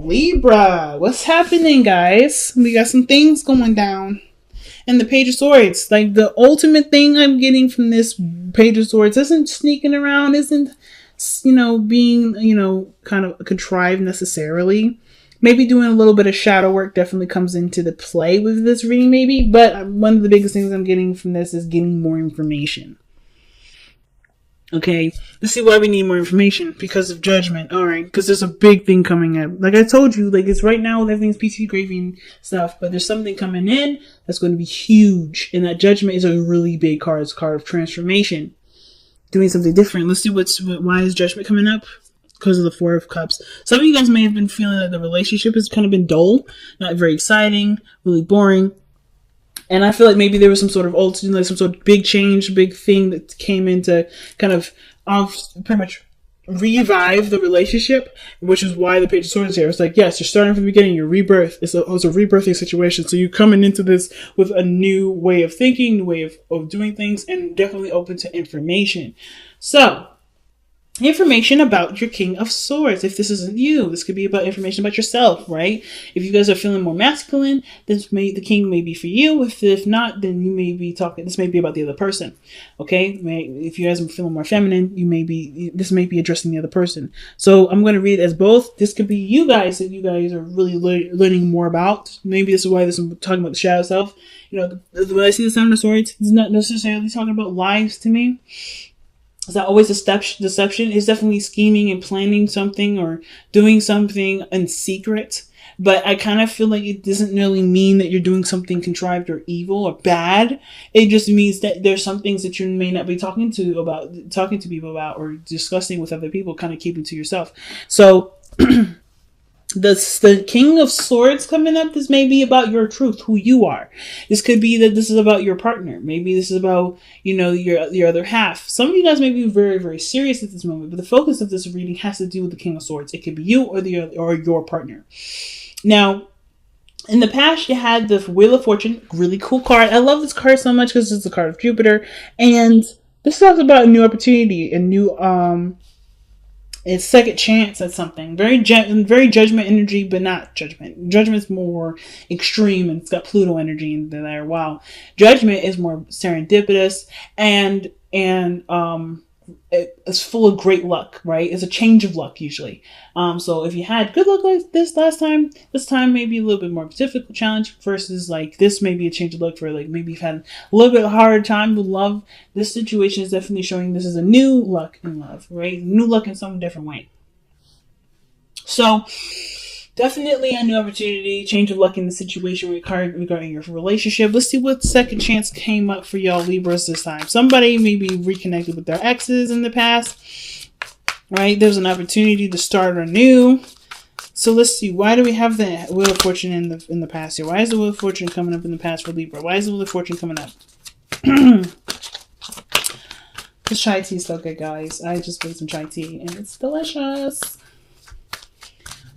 Libra, what's happening, guys? We got some things going down. And the Page of Swords, like the ultimate thing I'm getting from this Page of Swords isn't sneaking around, isn't, being, kind of contrived necessarily. Maybe doing a little bit of shadow work definitely comes into the play with this reading, maybe. But one of the biggest things I'm getting from this is getting more information. Okay, let's see why we need more information. Because of Judgment. Alright, because there's a big thing coming up. Like I told you, like it's right now, everything's PC graving stuff, but there's something coming in that's going to be huge. And that Judgment is a really big card. It's a card of transformation. Doing something different. Let's see why is Judgment coming up? Because of the Four of Cups. Some of you guys may have been feeling that the relationship has kind of been dull, not very exciting, really boring. And I feel like maybe there was some sort of some sort of big change, big thing that came in to kind of pretty much revive the relationship, which is why the Page of Swords here. It's like, yes, you're starting from the beginning, your rebirth. It's a rebirthing situation. So you're coming into this with a new way of thinking, new way of doing things, and definitely open to information. So, information about your King of Swords. If this isn't you, this could be about information about yourself, right? If you guys are feeling more masculine, the King may be for you. If not, then you may be talking. This may be about the other person. Okay, if you guys are feeling more feminine, this may be addressing the other person. So I'm going to read it as both. This could be you guys that you guys are really learning more about. Maybe this is why I'm talking about the shadow self. When I see the Seven of Swords, it's not necessarily talking about lies to me. Is that always deception? It's definitely scheming and planning something or doing something in secret. But I kind of feel like it doesn't really mean that you're doing something contrived or evil or bad. It just means that there's some things that you may not be talking to people about or discussing with other people, kind of keeping to yourself. So the King of Swords coming up, this may be about your truth, who you are. This could be that this is about your partner. Maybe this is about, your other half. Some of you guys may be very, very serious at this moment, but the focus of this reading has to do with the King of Swords. It could be you or your partner. Now, in the past, you had the Wheel of Fortune, really cool card. I love this card so much because it's a card of Jupiter, and this talks about a new opportunity, a new it's second chance at something. Very Judgment energy, but not Judgment. Judgment's more extreme and it's got Pluto energy in there. Wow. Judgment is more serendipitous and it's full of great luck, right? It's a change of luck usually. So if you had good luck like this last time, this time may be a little bit more difficult challenge versus like this may be a change of luck for like maybe you've had a little bit harder time with love. This situation is definitely showing this is a new luck in love, right? New luck in some different way. So definitely a new opportunity, change of luck in the situation regarding your relationship. Let's see what second chance came up for y'all Libras this time. Somebody maybe reconnected with their exes in the past, right? There's an opportunity to start anew. So let's see. Why do we have the Wheel of Fortune in the past here? Why is the Wheel of Fortune coming up in the past for Libra? Why is the Wheel of Fortune coming up? This chai tea is so good, guys. I just made some chai tea and it's delicious.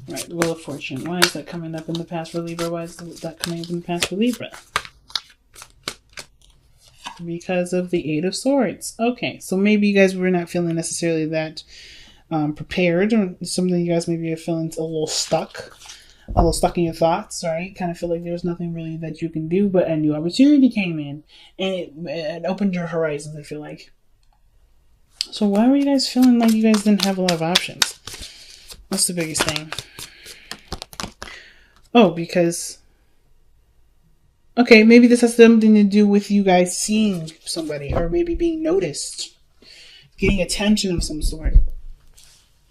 Right, the Wheel of Fortune. Why is that coming up in the past for Libra? Why is that coming up in the past for Libra? Because of the Eight of Swords. Okay, so maybe you guys were not feeling necessarily that prepared, or some of you guys maybe are feeling a little stuck in your thoughts, right? Kind of feel like there's nothing really that you can do, but a new opportunity came in and it opened your horizons, I feel like. So why were you guys feeling like you guys didn't have a lot of options? What's the biggest thing? Oh, because... Okay, maybe this has something to do with you guys seeing somebody or maybe being noticed. Getting attention of some sort.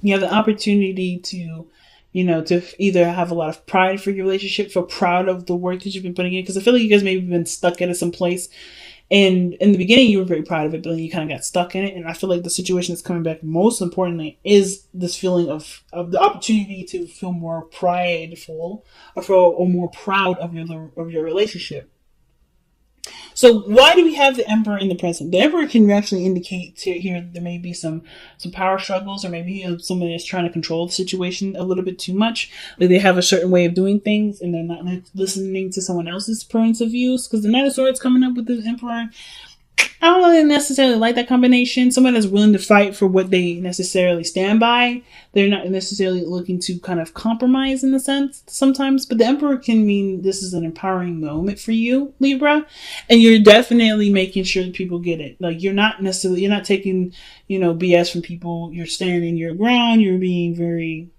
You have the opportunity to, to either have a lot of pride for your relationship, feel proud of the work that you've been putting in. Because I feel like you guys maybe been stuck at some place. And in the beginning, you were very proud of it, but then you kind of got stuck in it. And I feel like the situation that's coming back most importantly is this feeling of the opportunity to feel more prideful or more proud of your relationship. So why do we have the Emperor in the present? The Emperor can actually indicate here there may be some power struggles, or maybe somebody is trying to control the situation a little bit too much. Like they have a certain way of doing things and they're not listening to someone else's points of views. Because the Knight of Swords coming up with the Emperor, I don't really necessarily like that combination. Someone that's willing to fight for what they necessarily stand by. They're not necessarily looking to kind of compromise in the sense sometimes. But the Emperor can mean this is an empowering moment for you, Libra. And you're definitely making sure that people get it. Like you're not taking, BS from people. You're standing your ground. You're being very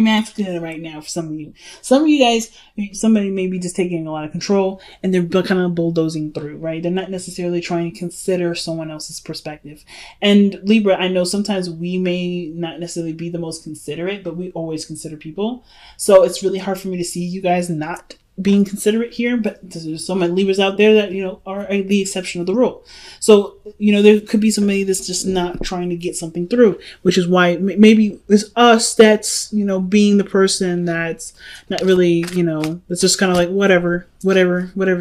masculine right now for some of you. Some of you guys, somebody may be just taking a lot of control and they're kind of bulldozing through, right? They're not necessarily trying to consider someone else's perspective. And Libra, I know sometimes we may not necessarily be the most considerate, but we always consider people. So it's really hard for me to see you guys not being considerate here, but there's so many Libras out there that, are the exception of the rule. So, there could be somebody that's just not trying to get something through, which is why maybe it's us that's, being the person that's not really, that's just kind of like, whatever,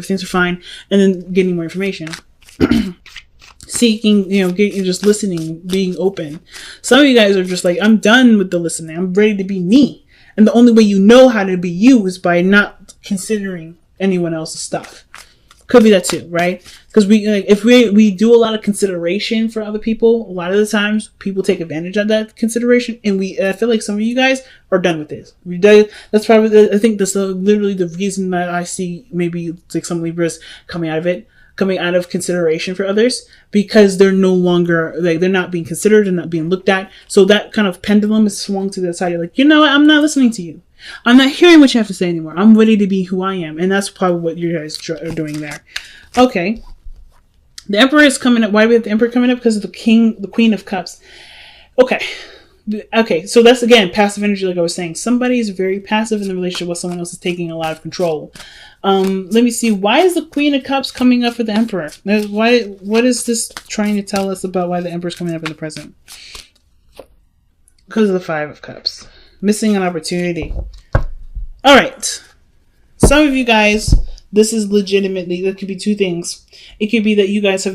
things are fine. And then getting more information. Seeking, just listening, being open. Some of you guys are just like, I'm done with the listening. I'm ready to be me. And the only way you know how to be you is by not considering anyone else's stuff. Could be that too, right? Because if we do a lot of consideration for other people, a lot of the times people take advantage of that consideration, and I feel like some of you guys are done with this. That's probably, I think that's literally the reason that I see maybe like some Libras coming out of consideration for others, because they're no longer, like, they're not being considered and not being looked at. So that kind of pendulum is swung to the side. You're like, what? I'm not listening to you. I'm not hearing what you have to say anymore. I'm ready to be who I am. And that's probably what you guys are doing there. Okay. The Emperor is coming up. Why do we have the Emperor coming up? Because of the Queen of Cups. Okay, so that's, again, passive energy, like I was saying. Somebody is very passive in the relationship while someone else is taking a lot of control. Let me see. Why is the Queen of Cups coming up for the Emperor? What is this trying to tell us about why the Emperor is coming up in the present? Because of the Five of Cups. Missing an opportunity. All right. Some of you guys, this is legitimately, that could be two things. It could be that you guys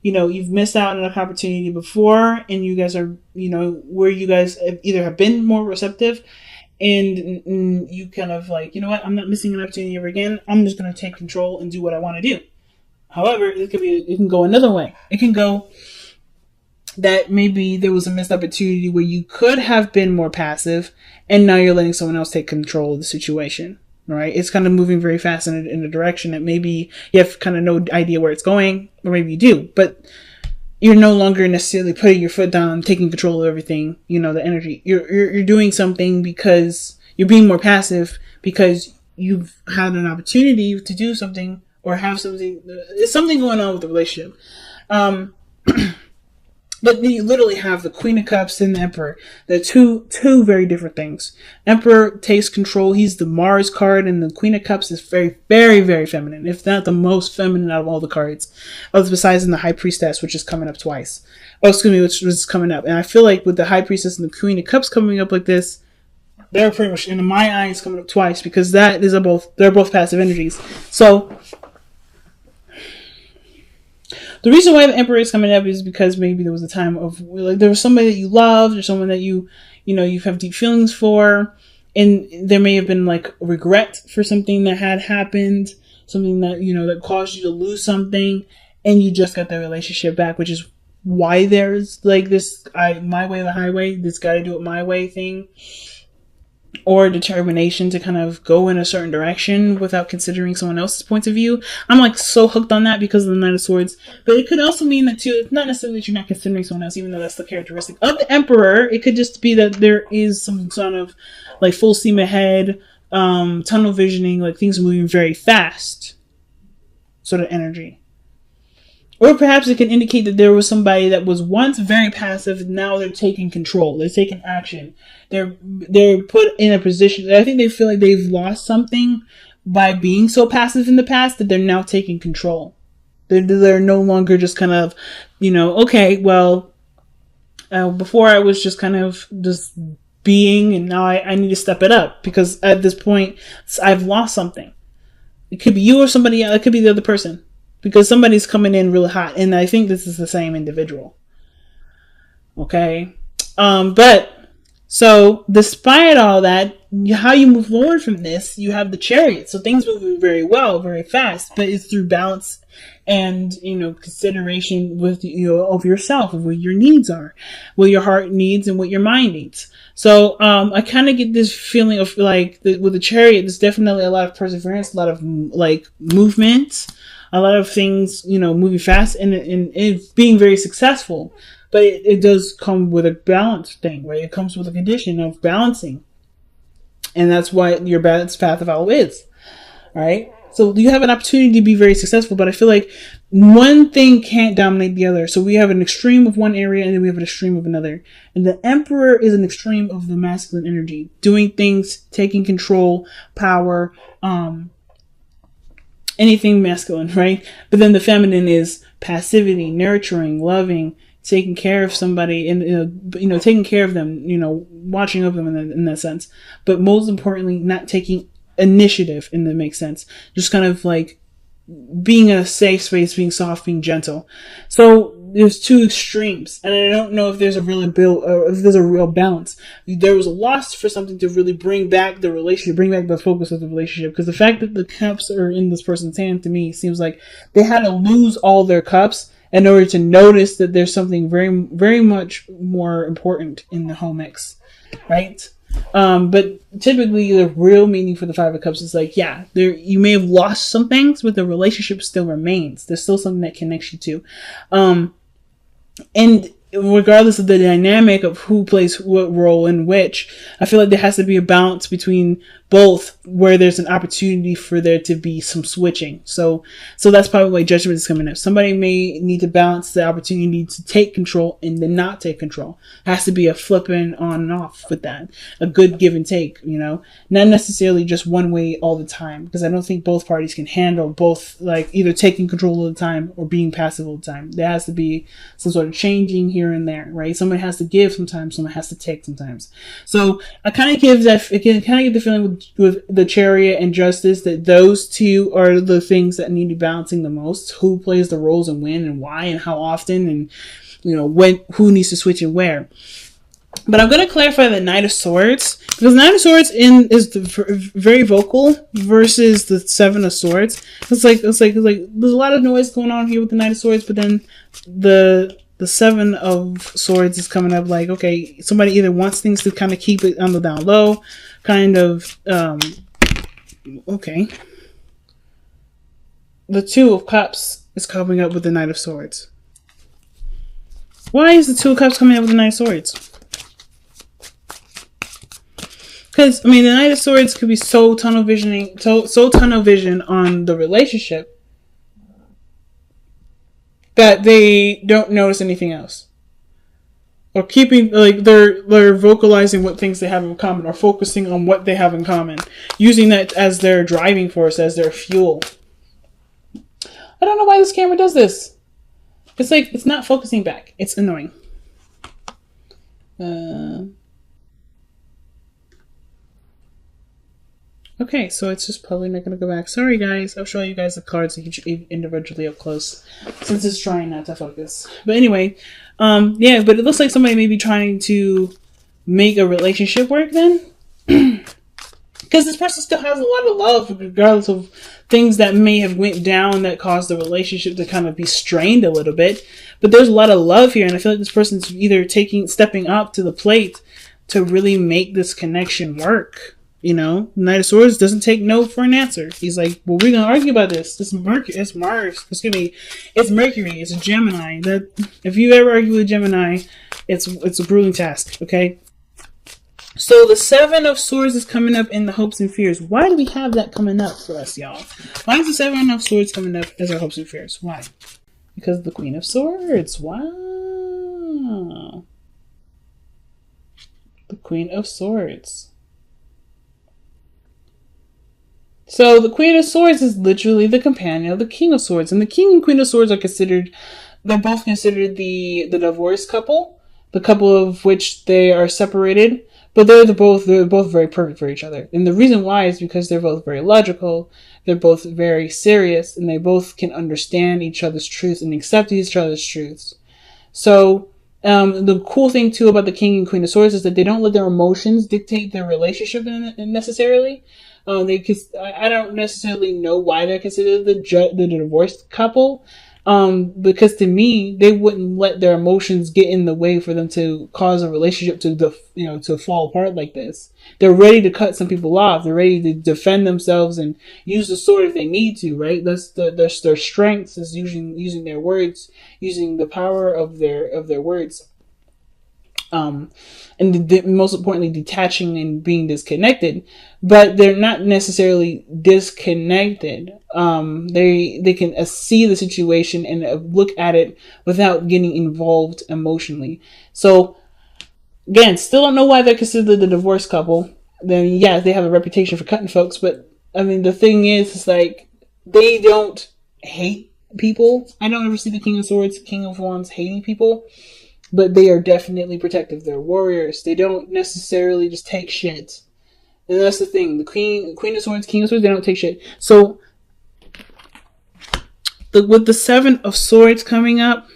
you've missed out on an opportunity before, and you guys are, where you guys either have been more receptive, and you kind of like, what, I'm not missing an opportunity ever again. I'm just going to take control and do what I want to do. However, it can go another way. It can go that maybe there was a missed opportunity where you could have been more passive, and now you're letting someone else take control of the situation. Right? It's kind of moving very fast in a direction that maybe you have kind of no idea where it's going, or maybe you do, but you're no longer necessarily putting your foot down, taking control of everything, the energy. You're doing something because you're being more passive because you've had an opportunity to do something or have something. There's something going on with the relationship. But you literally have the Queen of Cups and the Emperor. They're two very different things. Emperor takes control. He's the Mars card, and the Queen of Cups is very, very, very feminine, if not the most feminine out of all the cards. Besides in the High Priestess, which is coming up twice. Which was coming up. And I feel like with the High Priestess and the Queen of Cups coming up like this, they're pretty much, in my eyes, coming up twice, because they're both passive energies. So the reason why the Emperor is coming up is because maybe there was a time of, like, there was somebody that you loved, or someone that you have deep feelings for, and there may have been like regret for something that had happened, something that, that caused you to lose something, and you just got the relationship back, which is why there's like this, my way or the highway, this gotta do it my way thing, or determination to kind of go in a certain direction without considering someone else's point of view. I'm like so hooked on that because of the Knight of Swords. But it could also mean that too, it's not necessarily that you're not considering someone else, even though that's the characteristic of the Emperor. It could just be that there is some sort of like full steam ahead, tunnel visioning, like things moving very fast sort of energy. Or perhaps it can indicate that there was somebody that was once very passive, now they're taking control. They're taking action. They're put in a position. I think they feel like they've lost something by being so passive in the past that they're now taking control. They're no longer just kind of, okay, well, before I was just kind of just being, and now I need to step it up, because at this point I've lost something. It could be you or somebody else. It could be the other person. Because somebody's coming in really hot. And I think this is the same individual. Okay. But, so, despite all that, how you move forward from this, you have the Chariot. So things move very well, very fast, but it's through balance and, consideration with, of yourself, of what your needs are, what your heart needs and what your mind needs. So, I kind of get this feeling of like with the Chariot, there's definitely a lot of perseverance, a lot of like movement, a lot of things, moving fast and being very successful. But it does come with a balance thing, right? It comes with a condition of balancing. And that's why your balanced path of all is. All right? So you have an opportunity to be very successful, but I feel like one thing can't dominate the other. So we have an extreme of one area and then we have an extreme of another. And the Emperor is an extreme of the masculine energy. Doing things, taking control, power, anything masculine, right? But then the feminine is passivity, nurturing, loving, taking care of somebody and, taking care of them, watching over them in that sense. But most importantly, not taking initiative, and that makes sense. Just kind of like being in a safe space, being soft, being gentle. So there's two extremes, and I don't know if there's a real balance. There was a loss for something to really bring back the relationship, bring back the focus of the relationship. Because the fact that the cups are in this person's hand, to me, seems like they had to lose all their cups in order to notice that there's something very, very much more important in the whole mix, right? But typically the real meaning for the Five of Cups is like, you may have lost some things, but the relationship still remains. There's still something that connects you to. And regardless of the dynamic of who plays what role in which, I feel like there has to be a balance between both, where there's an opportunity for there to be some switching. So that's probably why Judgment is coming up. Somebody may need to balance the opportunity to take control and then not take control. It has to be a flipping on and off with that. A good give and take, not necessarily just one way all the time, because I don't think both parties can handle both, like either taking control all the time or being passive all the time. There has to be some sort of changing here and there, right? Somebody has to give sometimes, someone has to take sometimes. So I kind of get the feeling with the Chariot and Justice that those two are the things that need to be balancing the most. Who plays the roles and when and why and how often, and who needs to switch and where. But I'm going to clarify the Knight of Swords, because Knight of Swords is very vocal versus the Seven of Swords. It's like there's a lot of noise going on here with the Knight of Swords, but then the Seven of Swords is coming up like, okay, somebody either wants things to kind of keep it on the down low, kind of, okay. The Two of Cups is coming up with the Knight of Swords. Why is the Two of Cups coming up with the Knight of Swords? Because, the Knight of Swords could be so tunnel vision on the relationship that they don't notice anything else. Or keeping, they're vocalizing what things they have in common, or focusing on what they have in common. Using that as their driving force, as their fuel. I don't know why this camera does this. It's not focusing back. It's annoying. Okay, so it's just probably not going to go back. Sorry, guys. I'll show you guys the cards individually up close, since it's trying not to focus. But anyway, but it looks like somebody may be trying to make a relationship work then. Because this person still has a lot of love, regardless of things that may have went down that caused the relationship to kind of be strained a little bit. But there's a lot of love here, and I feel like this person's either stepping up to the plate to really make this connection work. Knight of Swords doesn't take no for an answer. He's like, well, we're going to argue about this. It's Mars. It's Mercury. It's a Gemini. That if you ever argue with Gemini, it's a grueling task, okay? So the Seven of Swords is coming up in the hopes and fears. Why do we have that coming up for us, y'all? Why is the Seven of Swords coming up as our hopes and fears? Why? Because of the Queen of Swords. Wow. The Queen of Swords. So the Queen of Swords is literally the companion of the King of Swords. And the King and Queen of Swords they're both considered the divorced couple. The couple of which they are separated. But they're both very perfect for each other. And the reason why is because they're both very logical. They're both very serious. And they both can understand each other's truths and accept each other's truths. So The cool thing too about the King and Queen of Swords is that they don't let their emotions dictate their relationship necessarily. I don't necessarily know why they're considered the divorced couple. Because to me, they wouldn't let their emotions get in the way for them to cause a relationship to fall apart like this. They're ready to cut some people off. They're ready to defend themselves and use the sword if they need to, right? That's their strengths is using their words, using the power of their words. And most importantly, detaching and being disconnected, but they're not necessarily disconnected. They can see the situation and look at it without getting involved emotionally. So again, still don't know why they're considered the divorced couple. Then yeah, they have a reputation for cutting folks, but I mean, the thing is like, they don't hate people. I don't ever see the King of Swords, King of Wands hating people. But they are definitely protective. They're warriors. They don't necessarily just take shit. And that's the thing. The Queen of Swords, King of Swords, they don't take shit. So, with the Seven of Swords coming up,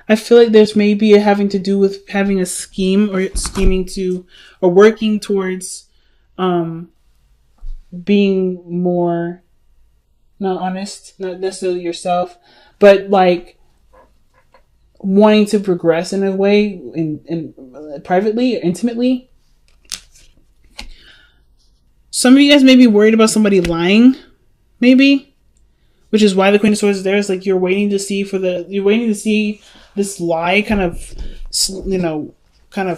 I feel like there's maybe having to do with having a scheme or scheming to, or working towards, being more, not honest, not necessarily yourself, but like, wanting to progress in a way in privately or intimately. Some of you guys may be worried about somebody lying, maybe, which is why the Queen of Swords is there. It's like you're waiting to see this lie kind of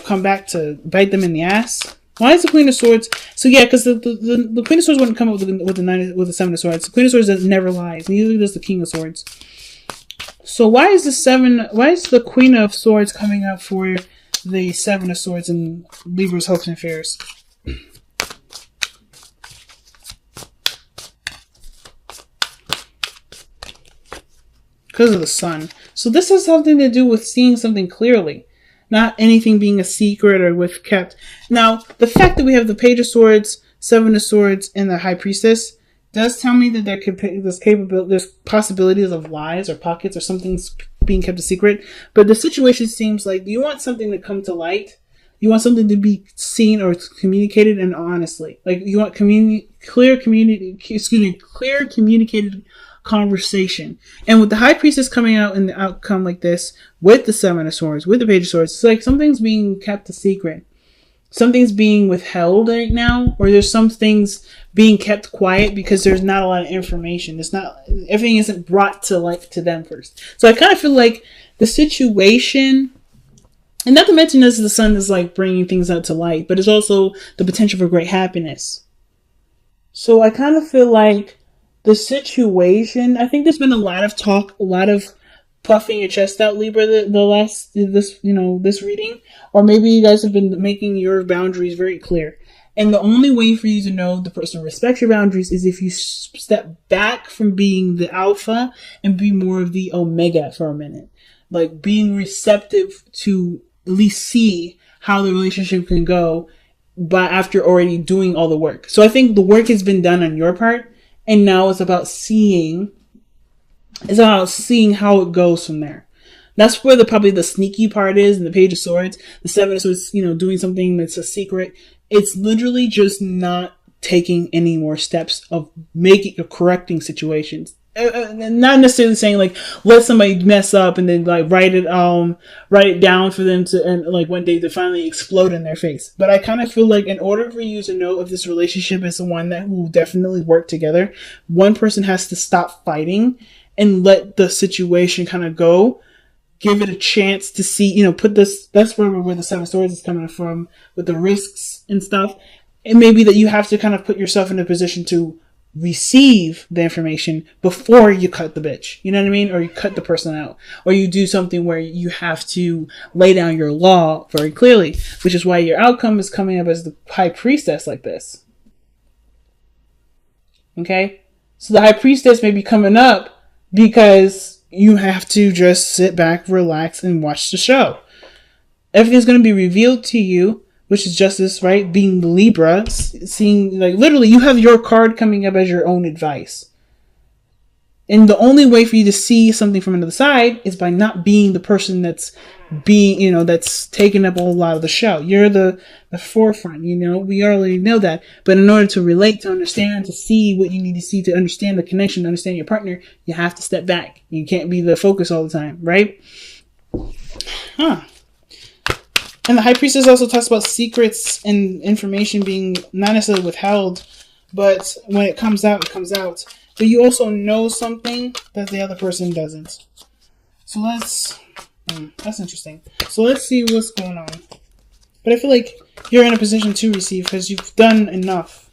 come back to bite them in the ass. Why is the Queen of Swords? So yeah, because the Queen of Swords wouldn't come up with the Seven of Swords. The Queen of Swords never lies. Neither does the King of Swords. So why is the Queen of Swords coming up for the Seven of Swords in Libra's hopes and fears? Because of the sun. So this has something to do with seeing something clearly. Not anything being a secret or with kept. Now, the fact that we have the Page of Swords, Seven of Swords, and the High Priestess does tell me that there's possibilities of lies or pockets or something's being kept a secret. But the situation seems like you want something to come to light. You want something to be seen or communicated and honestly. Like you want clear communicated conversation. And with the High Priestess coming out in the outcome like this, with the Seven of Swords, with the Page of Swords, it's like something's being kept a secret. Something's being withheld right now, or there's some things being kept quiet because there's not a lot of information. Everything isn't brought to light to them first. So I kind of feel like the situation, and not to mention this, the sun is like bringing things out to light, but it's also the potential for great happiness. So I kind of feel like the situation, I think there's been a lot of talk, a lot of puffing your chest out, Libra, this reading, or maybe you guys have been making your boundaries very clear. And the only way for you to know the person respects your boundaries is if you step back from being the alpha and be more of the omega for a minute. Like being receptive to at least see how the relationship can go, but after already doing all the work. So I think the work has been done on your part, and now it's about seeing how it goes from there. That's where probably the sneaky part is in the Page of Swords. The Seven of Swords, doing something that's a secret. It's literally just not taking any more steps of correcting situations. Not necessarily saying like let somebody mess up and then like write it down for them to, and like one day to finally explode in their face. But I kind of feel like in order for you to know if this relationship is the one that will definitely work together, one person has to stop fighting and let the situation kind of go. Give it a chance to see, that's where the Seven of Swords is coming from with the risks and stuff. And maybe that you have to kind of put yourself in a position to receive the information before you cut the bitch. You know what I mean? Or you cut the person out. Or you do something where you have to lay down your law very clearly, which is why your outcome is coming up as the High Priestess like this. Okay? So the High Priestess may be coming up because you have to just sit back, relax, and watch the show. Everything's going to be revealed to you, which is justice, right? Being Libra, seeing, like, literally, you have your card coming up as your own advice. And the only way for you to see something from another side is by not being the person that's that's taking up a lot of the show. You're the forefront, we already know that. But in order to relate, to understand, to see what you need to see, to understand the connection, to understand your partner, you have to step back. You can't be the focus all the time, right? Huh. And the High Priestess also talks about secrets and information being not necessarily withheld, but when it comes out, it comes out. But you also know something that the other person doesn't. So that's interesting. So let's see what's going on. But I feel like you're in a position to receive because you've done enough.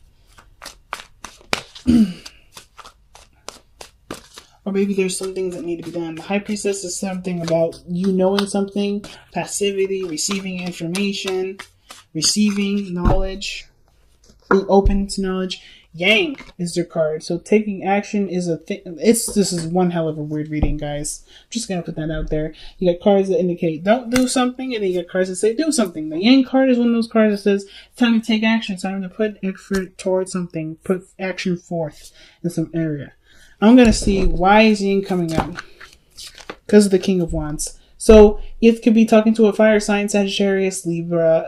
Or maybe there's some things that need to be done. The High Priestess is something about you knowing something, passivity, receiving information, receiving knowledge, being open to knowledge. Yang is their card. So taking action is a thing. This is one hell of a weird reading, guys. I'm just going to put that out there. You got cards that indicate don't do something, and then you got cards that say do something. The Yang card is one of those cards that says it's time to take action. It's time to put effort towards something. Put action forth in some area. I'm going to see why is Yang coming out. Because of the King of Wands. So it could be talking to a fire sign, Sagittarius, Leo,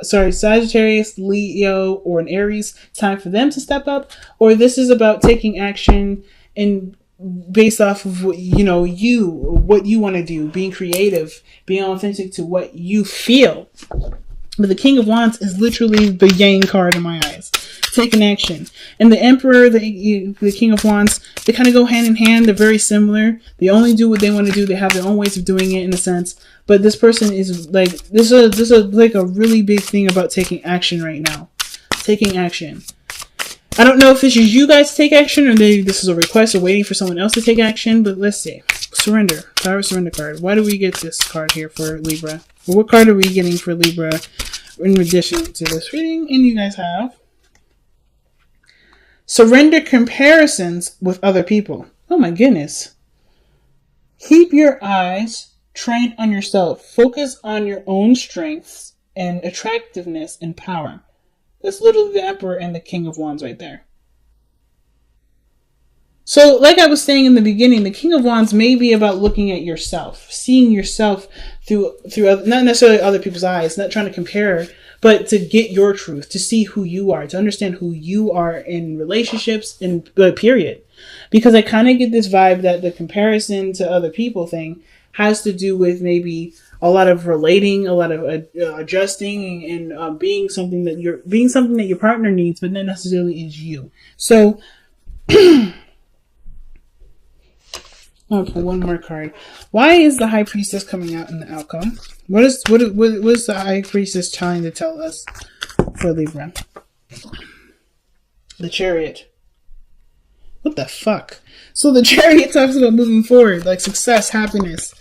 or an Aries. Time for them to step up. Or this is about taking action and based off of what you want to do, being creative, being authentic to what you feel. But the King of Wands is literally the Yang card in my eyes. Taking action. And the Emperor, the King of Wands, they kind of go hand in hand. They're very similar. They only do what they want to do. They have their own ways of doing it in a sense. But this person is like, this is like a really big thing about taking action right now. Taking action. I don't know if this is you guys to take action or this is a request or waiting for someone else to take action. But let's see. Surrender. Power Surrender card. Why do we get this card here for Libra? Or what card are we getting for Libra in addition to this reading? And you guys have surrender comparisons with other people. Oh my goodness. Keep your eyes trained on yourself. Focus on your own strengths and attractiveness and power. That's literally the Emperor and the King of Wands right there. So, like I was saying in the beginning, the King of Wands may be about looking at yourself, seeing yourself through not necessarily other people's eyes, not trying to compare, but to get your truth, to see who you are, to understand who you are in relationships, period. Because I kind of get this vibe that the comparison to other people thing has to do with maybe a lot of relating, a lot of adjusting, and being something that your partner needs, but not necessarily is you. So, I'll pull one more card. Why is the High Priestess coming out in the outcome? What is the High Priestess trying to tell us for Libra? The Chariot. What the fuck? So the Chariot talks about moving forward, like success, happiness.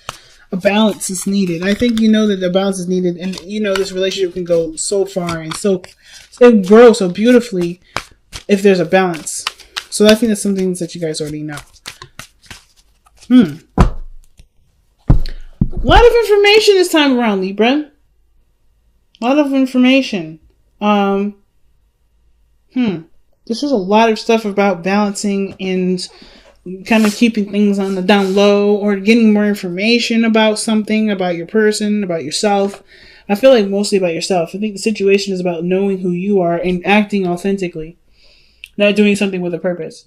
A balance is needed. I think you know that the balance is needed, and this relationship can go so far and so grow so beautifully if there's a balance. So I think that's some things that you guys already know. A lot of information this time around, Libra. A lot of information. This is a lot of stuff about balancing and kind of keeping things on the down low or getting more information about something, about your person, about yourself. I feel like mostly about yourself. I think the situation is about knowing who you are and acting authentically, not doing something with a purpose.